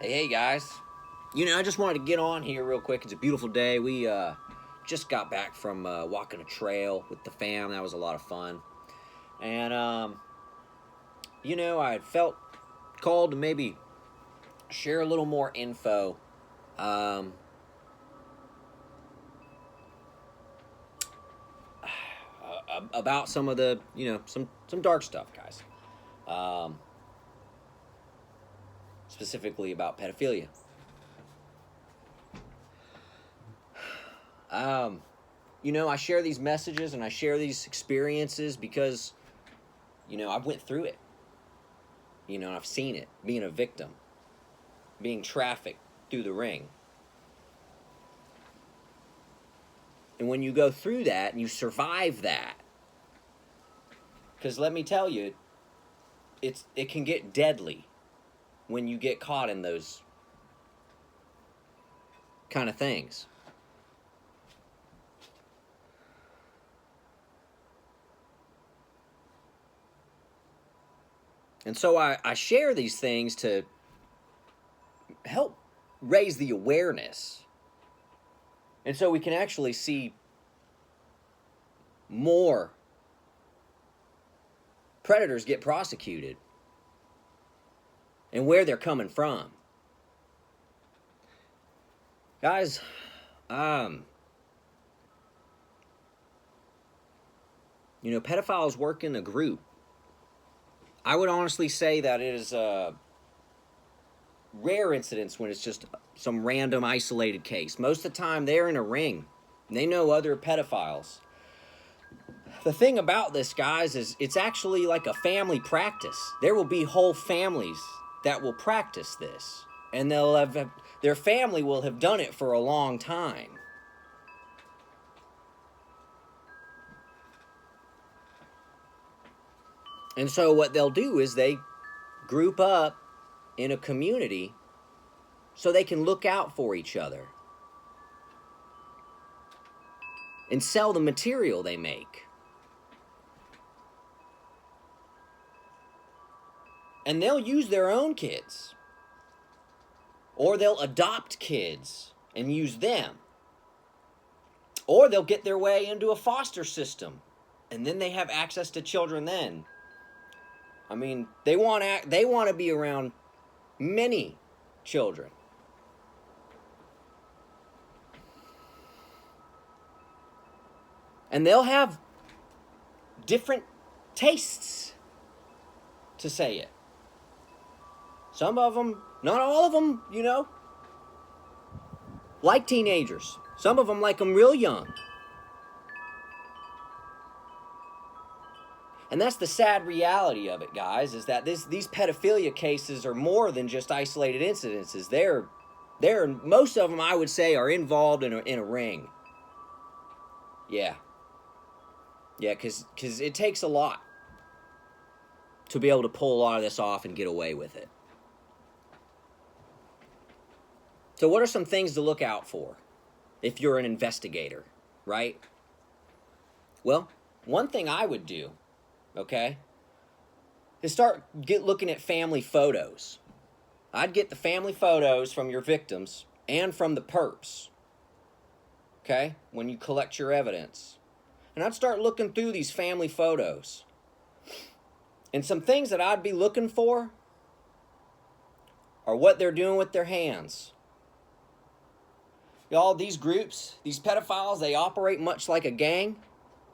Hey guys. I just wanted to get on here real quick. It's a beautiful day. We just got back from walking a trail with the fam. That was a lot of fun. And, I felt called to maybe share a little more info about some of the, some dark stuff, guys. Specifically about pedophilia. I share these messages and I share these experiences because, I've went through it. I've seen it, being a victim, being trafficked through the ring. And when you go through that and you survive that, because let me tell you, it can get deadly when you get caught in those kind of things. And so I share these things to help raise the awareness. And so we can actually see more predators get prosecuted and where they're coming from. Guys, pedophiles work in a group. I would honestly say that it is rare incidents when it's just some random isolated case. Most of the time they're in a ring. They know other pedophiles. The thing about this, guys, is it's actually like a family practice. There will be whole families that will practice this. And their family will have done it for a long time. And so what they'll do is they group up in a community so they can look out for each other and sell the material they make. And they'll use their own kids. Or they'll adopt kids and use them. Or they'll get their way into a foster system. And then they have access to children then. I mean, they want to be around many children. And they'll have different tastes, to say it. Some of them, not all of them, like teenagers. Some of them like them real young. And that's the sad reality of it, guys, is that these pedophilia cases are more than just isolated incidences. Most of them, I would say, are involved in a ring. Yeah. Yeah, because it takes a lot to be able to pull a lot of this off and get away with it. So what are some things to look out for if you're an investigator, right? Well, one thing I would do, okay, is looking at family photos. I'd get the family photos from your victims and from the perps, okay, when you collect your evidence. And I'd start looking through these family photos. And some things that I'd be looking for are what they're doing with their hands. Y'all, these groups, these pedophiles, they operate much like a gang.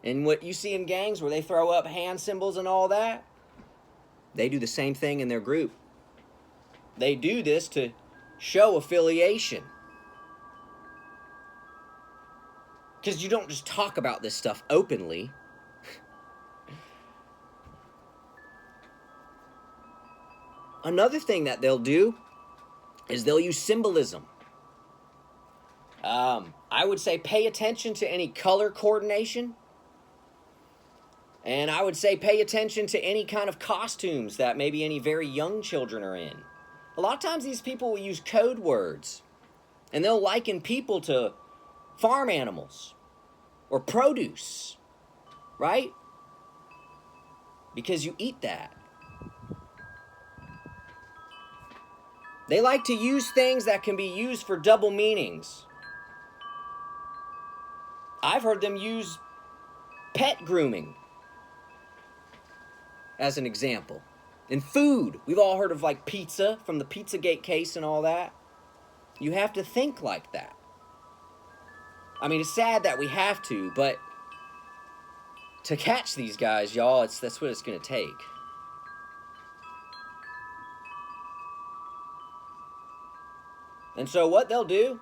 And what you see in gangs where they throw up hand symbols and all that, they do the same thing in their group. They do this to show affiliation. Because you don't just talk about this stuff openly. Another thing that they'll do is they'll use symbolism. I would say pay attention to any color coordination. And I would say pay attention to any kind of costumes that maybe any very young children are in. A lot of times these people will use code words. And they'll liken people to farm animals or produce, right? Because you eat that. They like to use things that can be used for double meanings. I've heard them use pet grooming as an example. In food, we've all heard of like pizza from the Pizzagate case and all that. You have to think like that. I mean, it's sad that we have to, but to catch these guys, y'all, that's what it's going to take. And so what they'll do,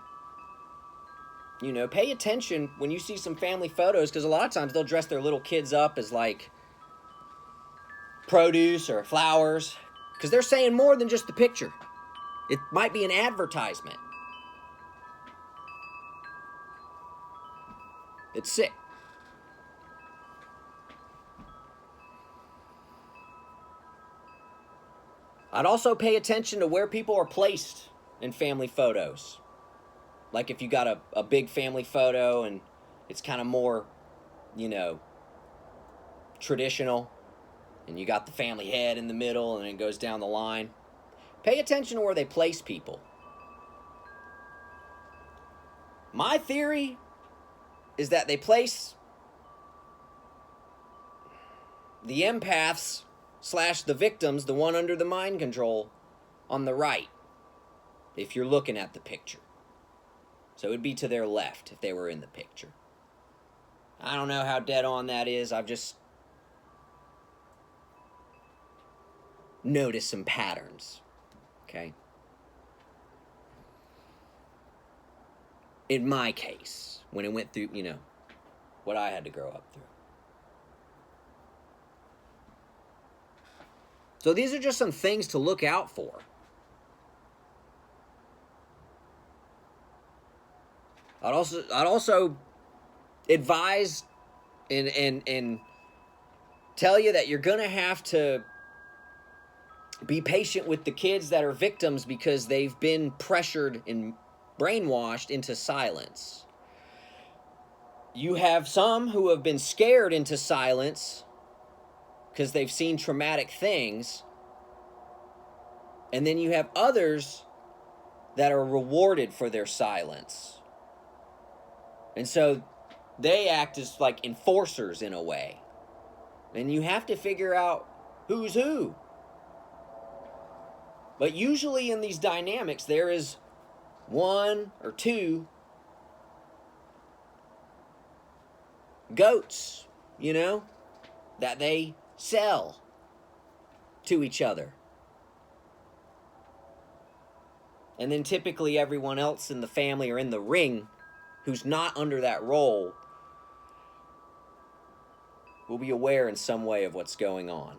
you know, pay attention when you see some family photos, because a lot of times they'll dress their little kids up as like produce or flowers, because they're saying more than just the picture. It might be an advertisement. It's sick. I'd also pay attention to where people are placed in family photos. Like if you got a big family photo and it's kind of more, you know, traditional, and you got the family head in the middle and it goes down the line. Pay attention to where they place people. My theory is that they place the empaths / the victims, the one under the mind control, on the right, if you're looking at the picture. So it would be to their left if they were in the picture. I don't know how dead on that is. I've just noticed some patterns. Okay? In my case, when it went through, you know, what I had to grow up through. So these are just some things to look out for. I'd also advise and tell you that you're going to have to be patient with the kids that are victims because they've been pressured and brainwashed into silence. You have some who have been scared into silence because they've seen traumatic things. And then you have others that are rewarded for their silence. And so they act as like enforcers in a way. And you have to figure out who's who. But usually in these dynamics, there is one or two goats, you know, that they sell to each other. And then typically everyone else in the family or in the ring who's not under that role will be aware in some way of what's going on.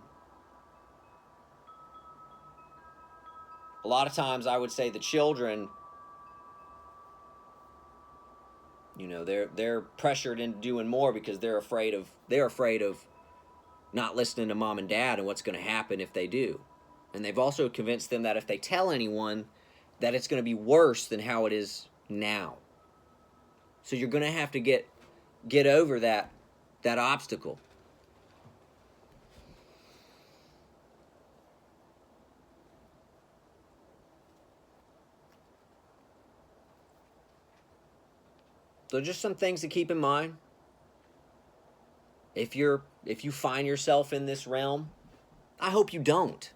A lot of times I would say the children, you know, they're pressured into doing more because they're afraid of not listening to mom and dad and what's going to happen if they do. And they've also convinced them that if they tell anyone, that it's going to be worse than how it is now. So you're going to have to get over that obstacle. So just some things to keep in mind. If you find yourself in this realm, I hope you don't.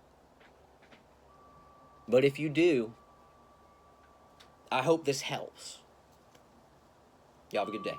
But if you do, I hope this helps. Y'all have a good day.